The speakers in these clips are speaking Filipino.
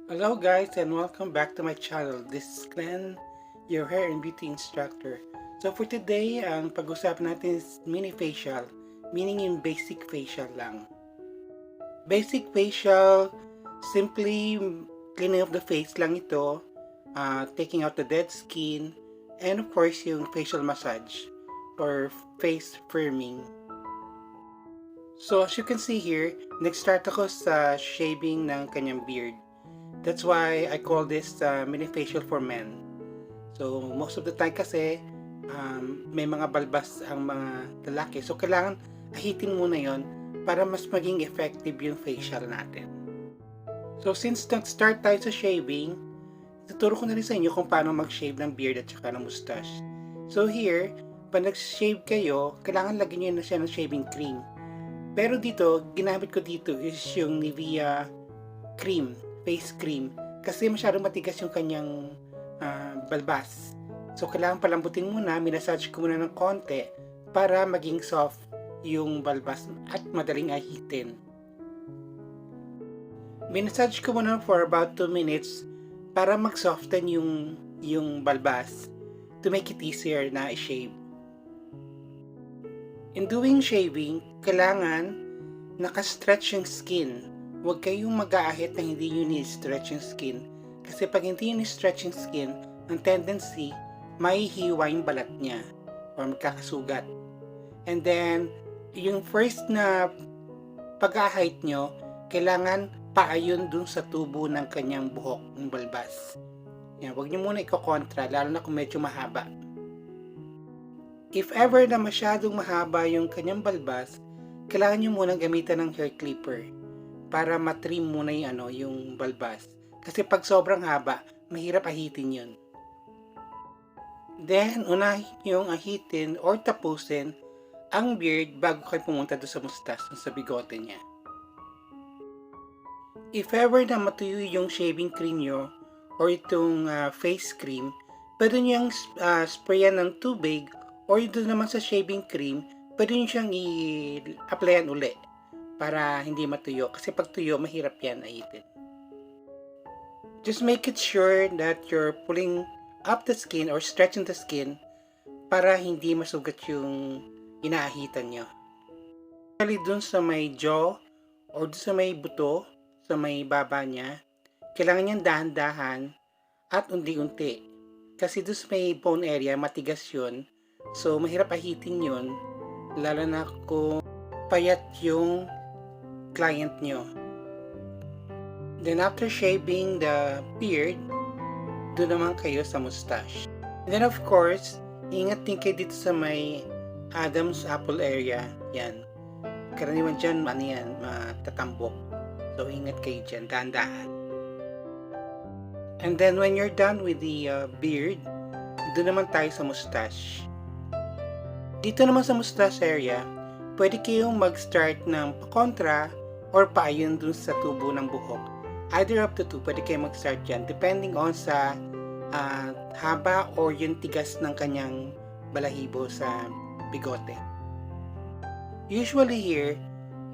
Hello guys and welcome back to my channel. This is Glenn, your hair and beauty instructor. So for today, ang pag-usapan natin is mini facial, meaning yung basic facial lang. Basic facial, simply cleaning of the face lang ito, taking out the dead skin, and of course yung facial massage or face firming. So as you can see here, nag-start ako sa shaving ng kanyang beard. That's why I call this mini facial for men. So most of the time kasi may mga balbas ang mga lalaki. So kailangan ahitin muna yon para mas maging effective yung facial natin. So since nag-start tayo sa shaving, tuturo ko na rin sa inyo kung paano mag-shave ng beard at saka ng mustache. So here, pag nag-shave kayo, kailangan lagyan nyo na siya ng shaving cream. Pero dito, ginamit ko dito is yung Nivea cream, face cream, kasi masyadong matigas yung kanyang balbas. So kailangan palambutin muna, minasage ko muna ng konti para maging soft yung balbas at madaling ahitin. Minasage ko muna for about 2 minutes para mag-soften yung balbas to make it easier na i-shave. In doing shaving, kailangan naka-stretch yung skin. Huwag kayong mag-aahit na hindi nyo ni-stretch yung skin. Kasi pag hindi nyo ni-stretch yung skin, ang tendency, mahihiwa yung balat niya or magkakasugat. And then, yung first na pag-ahit nyo, kailangan paayon dun sa tubo ng kanyang buhok, ng balbas. Yan, huwag nyo muna iko-kontra, lalo na kung medyo mahaba. If ever na masyadong mahaba yung kanyang balbas, kailangan nyo muna gamitan ng hair clipper para matrim muna yung balbas. Kasi pag sobrang haba, mahirap ahitin yun. Then, unahin yung ahitin or tapusin ang beard bago kayo pumunta doon sa mustache, sa bigote niya. If ever na matuyo yung shaving cream nyo or itong face cream, pwede nyo yung sprayan ng tubig or doon naman sa shaving cream, pwede nyo siyang i-applyan uli para hindi matuyo. Kasi pag tuyo, mahirap yan ahitin. Just make it sure that you're pulling up the skin or stretching the skin para hindi masugat yung inaahitan nyo. Actually, dun sa may jaw or dun sa may buto, sa may baba niya, kailangan niyang dahan-dahan at unti-unti. Kasi dun sa may bone area, matigas yun. So, mahirap ahitin yun, lalo na kung payat yung client nyo. Then, after shaving the beard, doon naman kayo sa mustache. And then, of course, ingat din kayo dito sa may Adam's apple area. Yan. Karaniwan dyan, matatambok. So, ingat kayo dyan, dahan-dahan. And then, when you're done with the beard, doon naman tayo sa mustache. Dito naman sa mustache area, pwede kayong mag-start ng pakontra or paayon dun sa tubo ng buhok. Either of the two, pwede kayong mag-start dyan depending on sa haba or yung tigas ng kanyang balahibo sa bigote. Usually here,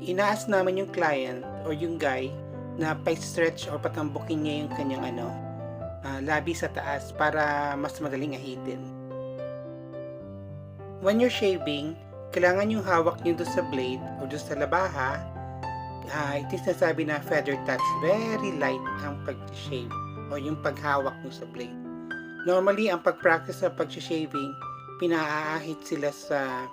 inaas naman yung client or yung guy na pa-stretch or patambukin niya yung kanyang labi sa taas para mas madaling ahitin. When you're shaving, kailangan yung hawak nyo doon sa blade o doon sa labaha. Ito yung sinasabi na feather touch. Very light ang pag-shave o yung paghawak nyo sa blade. Normally, ang pag-practice sa pag-shaving, pinaahit sila sa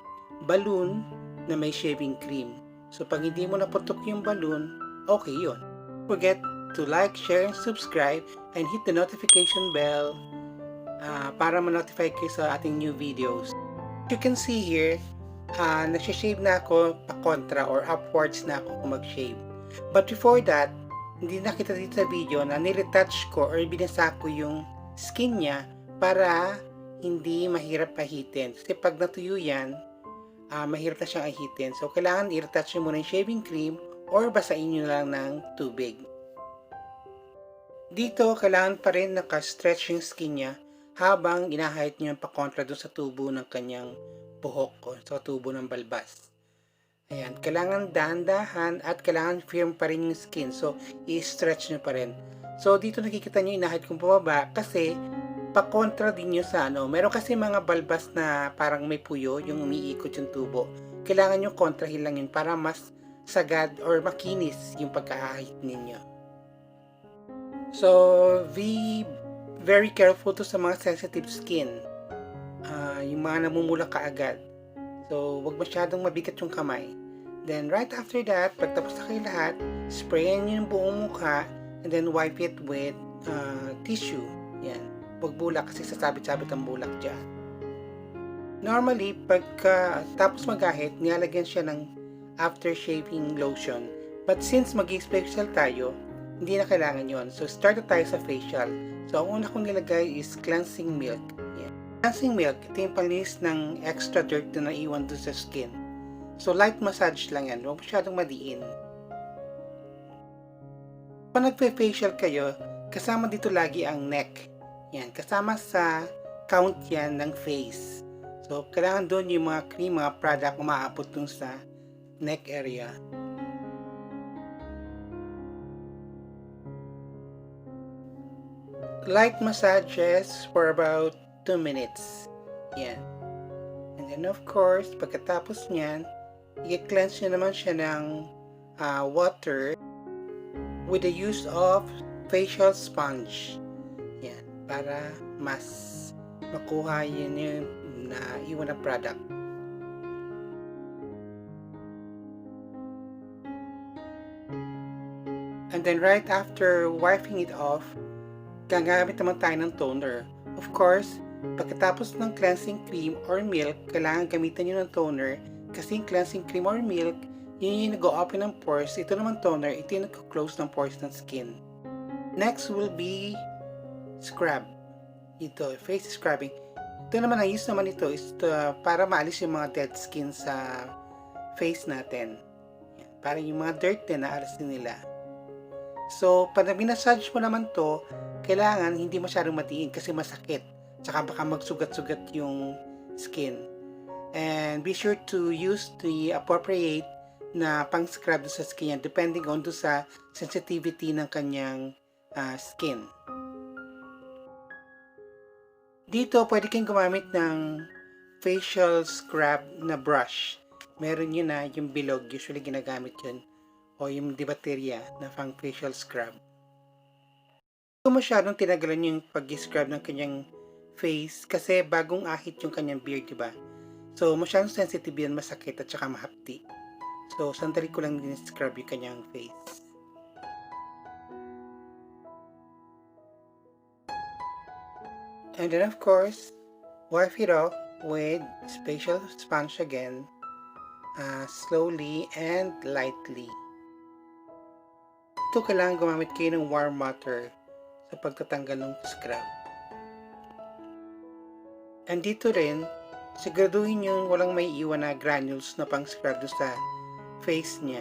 balloon na may shaving cream. So, pag hindi mo naputok yung balloon, okay yun. Don't forget to like, share, and subscribe, and hit the notification bell para ma-notify kayo sa ating new videos. You can see here, nagsishave na ako pa-kontra or upwards na ako kung mag-shave. But before that, hindi nakita dito sa video na niretouch ko or binasa ko yung skin niya para hindi mahirap ahitin. Kasi pag natuyo yan, mahirap na siyang ahitin. So, kailangan i-retouch nyo muna yung shaving cream or basain nyo lang ng tubig. Dito, kailangan pa rin naka-stretch yung skin niya habang inahit nyo yung pa-kontra dun sa tubo ng kanyang buhok o sa tubo ng balbas. Ayan, kailangan dahan-dahan at kailangan firm pa rin yung skin. So, i-stretch nyo pa rin. So, dito nakikita nyo inahid kong pababa kasi pa-kontra din nyo sa meron kasi mga balbas na parang may puyo, yung umiikot yung tubo. Kailangan nyo kontrahin lang yun para mas sagad or makinis yung pagkaahit ninyo. So, be very careful to sa mga sensitive skin. Yung mga namumula kaagad. So, wag masyadong mabigat yung kamay. Then, right after that, pagtapos na kayo lahat, sprayan nyo yung buong mukha and then wipe it with tissue. Yan. Wag bulak kasi sasabit-sabit ang bulak dyan. Normally, pagka tapos magahit, nilalagyan siya ng after-shaving lotion. But since mag-special tayo, hindi na kailangan yon. So, start na tayo sa facial. So, ang una kong nilagay is cleansing milk. Yan. Cleansing milk, ito yung panlinis ng extra dirt na naiwan doon sa skin. So, light massage lang yan. Huwag masyadong madiin. Kung nagpe-facial kayo, kasama dito lagi ang neck. Yan. Kasama sa count yan ng face. So, kailangan doon yung mga cream, mga product umaabot dun sa neck area. Light massages for about 2 minutes. Yan. And then, of course, pagkatapos niyan, i-cleanse nyo naman siya ng water with the use of facial sponge. Yan, para mas makuha yun yung naiwan na product. And then right after wiping it off, gagamit naman tayo ng toner. Of course, pagkatapos ng cleansing cream or milk, kailangan gamitan nyo ng toner. Kasi yung cleansing cream or milk, yun yung nag-open ng pores. Ito naman toner, ito yung nag-close ng pores ng skin. Next will be scrub. Ito, face scrubbing. Ito naman, ang use naman ito is para maalis yung mga dead skin sa face natin. Para yung mga dirt din, naalis din nila. So, pag minasage mo naman to, kailangan hindi masyadong matiin kasi masakit. Tsaka baka magsugat-sugat yung skin. And be sure to use the appropriate na pang-scrub sa skin yan depending on sa sensitivity ng kanyang skin. Dito, pwede kayong gumamit ng facial scrub na brush. Meron yun na yung bilog, usually ginagamit yun. O yung dibateria na pang facial scrub. Kung masyadong tinagalan yung pag-scrub ng kanyang face kasi bagong ahit yung kanyang beard, diba? So, masyadong sensitive yan, masakit at saka mahapti. So, sandali ko lang din-scrub yung kanyang face. And then, of course, wipe it off with facial sponge again, slowly and lightly. Ito, kailangan gumamit kayo ng warm water sa pagtatanggal ng scrub. And dito rin, siguraduhin yung walang may iwan na granules na pang scrub sa face niya.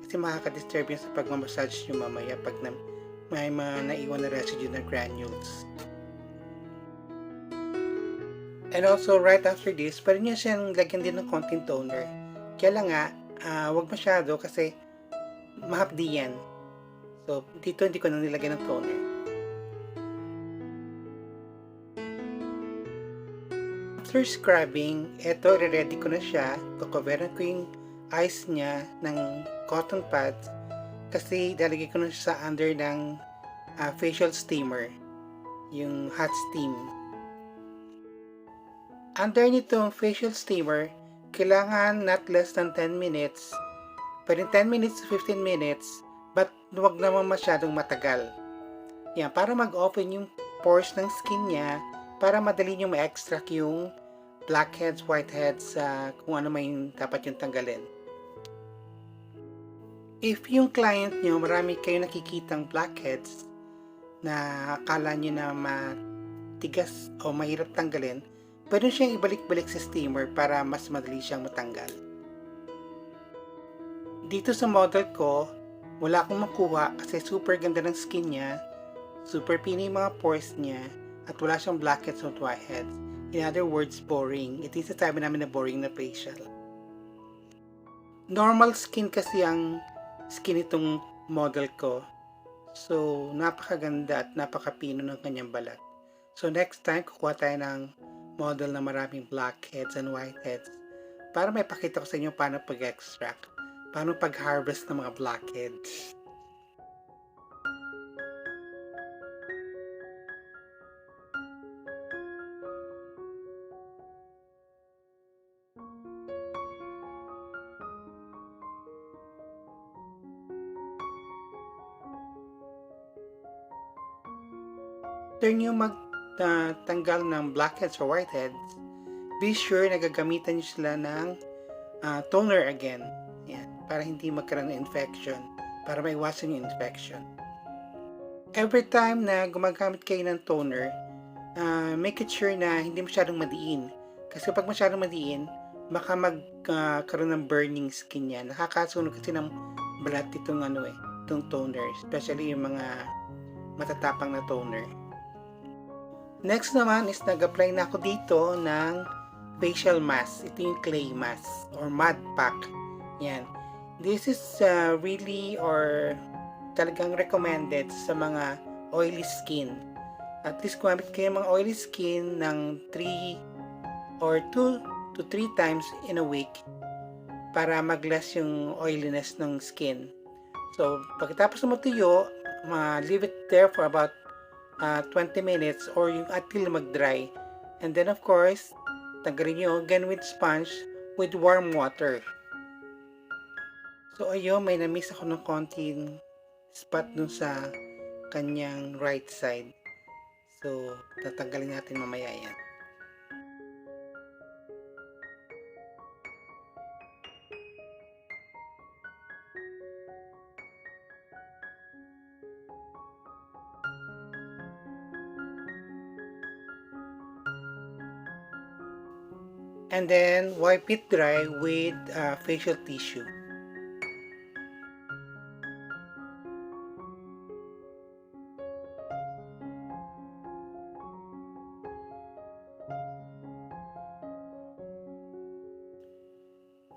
Kasi makaka-disturb yun sa pagmamassage nyo mamaya pag may mga naiwan na residue na granules. And also, right after this, pwede nyo siyang lagyan din ng konting toner. Kaya lang nga, wag masyado kasi mahapdi yan. So, dito hindi ko na nilagyan ng toner. After scrubbing, eto, ready ko na siya. Kukoveran ko yung eyes niya ng cotton pads kasi lalagay ko na siya sa under ng facial steamer, yung hot steam. Under nitong facial steamer, kailangan not less than 10 minutes. Pwede 10 minutes to 15 minutes, but huwag naman masyadong matagal. Yan, para mag-open yung pores ng skin niya, para madali nyo ma-extract yung blackheads, whiteheads, kung ano may dapat yung tanggalin. If yung client nyo, marami kayo nakikitang blackheads na akala nyo na matigas o mahirap tanggalin, pwede siyang ibalik-balik sa steamer para mas madali siyang matanggal. Dito sa model ko, wala akong makuha kasi super ganda ng skin niya, super pini yung mga pores niya, at wala siyang blackheads or whiteheads. In other words, boring. Ito yung sasabi namin na boring na facial. Normal skin kasi ang skin itong model ko. So, napakaganda at napakapino ng kanyang balat. So, next time, kukuha tayo ng model na maraming blackheads and whiteheads para may pakita ko sa inyo paano pag-extract, paano pag-harvest ng mga blackheads. After nyo magtanggal ng blackheads or whiteheads, be sure na gagamitan nyo sila ng toner again. Yan, para hindi magkaroon ng infection, para maiwasan yung infection. Every time na gumagamit kayo ng toner, make it sure na hindi masyadong madiin. Kasi pag masyadong madiin, baka magkaroon ng burning skin yan. Nakakasunog kasi ng balat itong itong toner, especially yung mga matatapang na toner. Next naman is nag-apply na ako dito ng facial mask. Ito yung clay mask or mud pack. Yan. This is really or talagang recommended sa mga oily skin. At least gumamit kayo mga oily skin ng 3 or 2 to 3 times in a week para mag-less yung oiliness ng skin. So, pagkatapos na matuyo, leave it there for about 20 minutes or yung until mag-dry. And then of course, tanggalin nyo again with sponge with warm water. So ayun, may na-miss ako ng konting spot dun sa kanyang right side. So, tatanggalin natin mamaya yan. And then wipe it dry with facial tissue.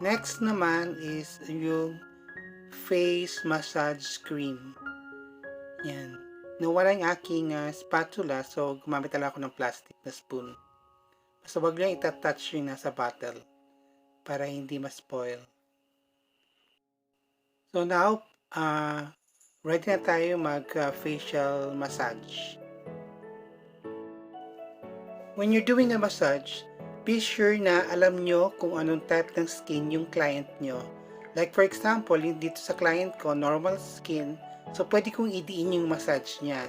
Next naman is yung face massage cream. Yan. Nawala yung aking spatula, so gumamit talaga ako ng plastic na spoon. So, wag lang itatouch yung nasa bottle para hindi ma-spoil. So, now, ready na tayo mag-facial massage. When you're doing a massage, be sure na alam nyo kung anong type ng skin yung client nyo. Like for example, dito sa client ko, normal skin, so pwede kong idiin yung massage niya.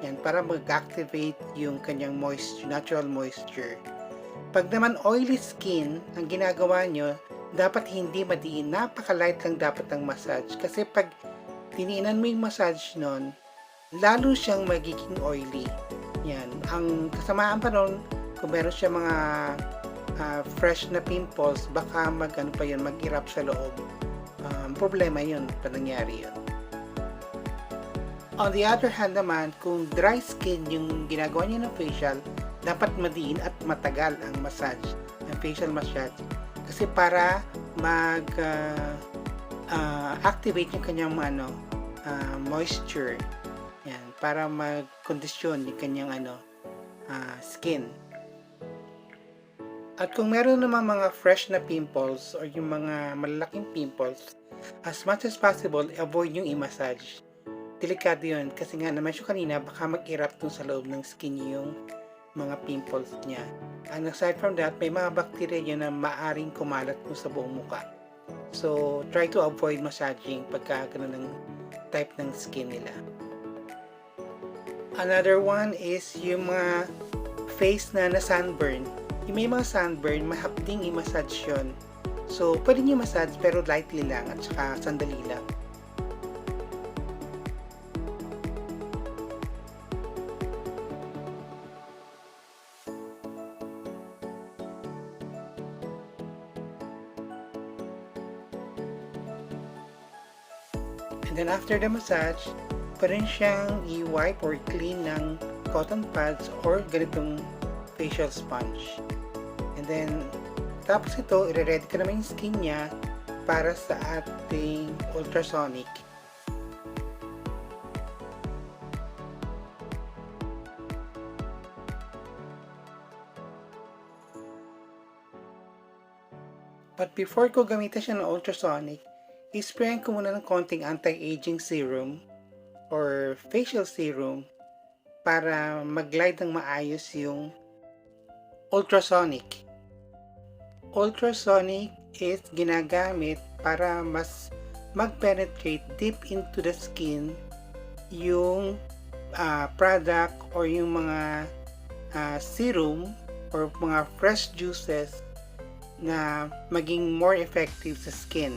Yan, para mag-activate yung kanyang moisture, natural moisture. Pag naman oily skin, ang ginagawa nyo, dapat hindi madiin. Napaka-light lang dapat ang massage. Kasi pag tiniinan mo yung massage nun, lalo siyang magiging oily. Yan. Ang kasamaan pa nun, kung meron siya mga fresh na pimples, baka mag-erupt sa loob. Problema yun, pag nangyari yun. On the other hand naman, kung dry skin yung ginagawa niya ng facial, dapat madiin at matagal ang massage, ang facial massage. Kasi para activate yung kanyang moisture. Yan, para mag-kondisyon yung kanyang skin. At kung meron naman mga fresh na pimples or yung mga malalaking pimples, as much as possible, avoid yung i-massage. Delikado yun kasi nga naman siya kanina, baka mag-erupt dun sa loob ng skin yung mga pimples niya. And aside from that, may mga bacteria yun na maaring kumalat mo sa buong muka. So, try to avoid massaging pagka ganun ng type ng skin nila. Another one is yung mga face na sunburn. Yung may mga sunburn, mahapding i-massage yun. So, pwede nyo massage pero lightly lang at saka sandali lang. And then after the massage, pwede siyang i-wipe or clean ng cotton pads or ganitong facial sponge. And then, tapos ito, i-ready ka naman yung skin niya para sa ating ultrasonic. But before ko gamitin siya ng ultrasonic, isprayan ko muna ng konting anti-aging serum or facial serum para mag-glide ng maayos yung ultrasonic. Ultrasonic is ginagamit para mas mag-penetrate deep into the skin yung product or yung mga serum or mga fresh juices na maging more effective sa skin.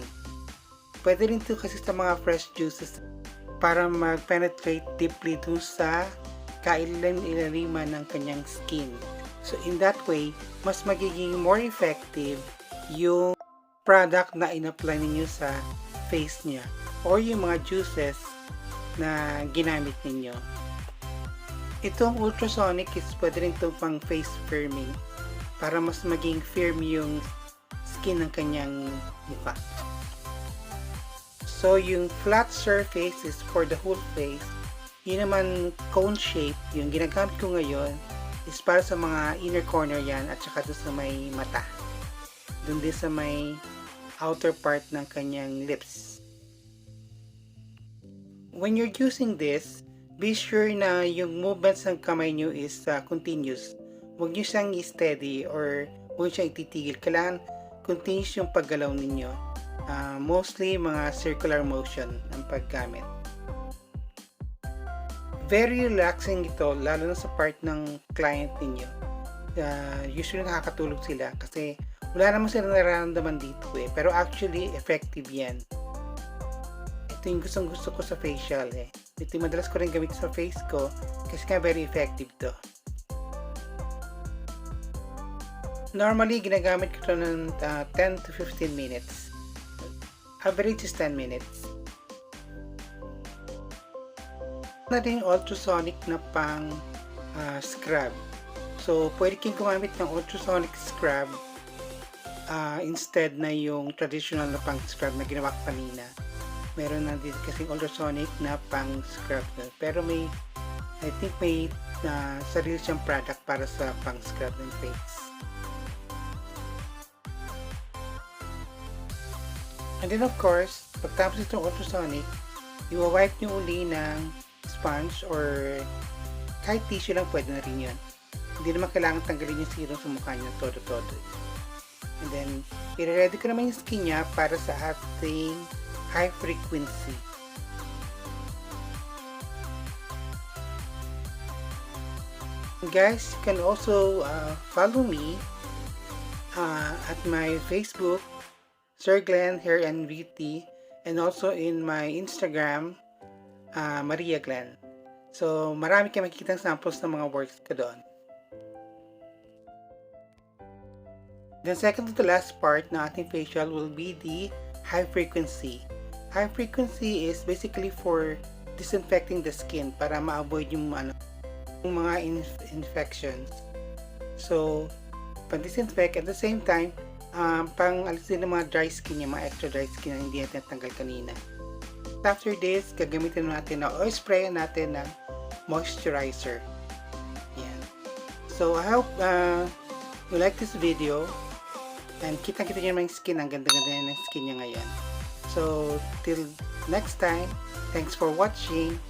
Pwede rin ito kasi sa mga fresh juices para mag-penetrate deeply dun sa kailalim-ilaliman ng kanyang skin. So in that way, mas magiging more effective yung product na in-apply ninyo sa face niya or yung mga juices na ginamit ninyo. Itong ultrasonic is pwede rin ito pang face firming para mas maging firm yung skin ng kanyang mukha. So yung flat surface is for the whole face. Yun naman cone shape, yung ginagamit ko ngayon is para sa mga inner corner yan at saka doon sa may mata. Doon din sa may outer part ng kanyang lips. When you're using this, be sure na yung movements ng kamay nyo is continuous. Huwag nyo siyang steady or huwag nyo siyang ititigil. Kailangan continuous yung paggalaw ninyo. Mostly mga circular motion ang paggamit. Very relaxing ito, lalo na sa part ng client ninyo. Usually nakakatulog sila kasi wala naman sila nararamdaman dito eh. Pero actually, effective yan. Ito yung gustong gusto ko sa facial eh. Ito yung madalas ko rin gamit sa face ko kasi nga very effective to. Normally, ginagamit ko ito ng 10 to 15 minutes. Average is 10 minutes. Na rin ultrasonic na pang scrub. So, pwede kayong gumamit ng ultrasonic scrub instead na yung traditional na pang scrub na ginawa ko kanina. Meron na din kasing ultrasonic na pang scrub. Pero I think may sarili siyang product para sa pang scrub ng face. And then of course, pagtapos itong ultrasonic, i-wipe nyo uli ng sponge or kahit tissue lang pwede na rin yun. Hindi naman kailangan tanggalin yung serum sa mukha nyo todo-todo. And then, i-ready ko naman yung skin niya para sa ating high frequency. And guys, you can also follow me at my Facebook, Sir Glenn Hair and Beauty, and also in my Instagram, Maria Glenn. So, marami kayo makikita samples ng mga works ko doon. Then, second to the last part na ating facial will be the high frequency. High frequency is basically for disinfecting the skin para ma-avoid yung mga infections. So, pang-disinfect at the same time, pang-alisin ng mga dry skin, yung mga extra dry skin na hindi natin natanggal kanina. After this, gagamitin natin o spray natin ng moisturizer. Yan. So, I hope you like this video and kitang-kita nyo naman yung skin. Ang ganda-ganda ng skin niya ngayon. So, till next time, thanks for watching.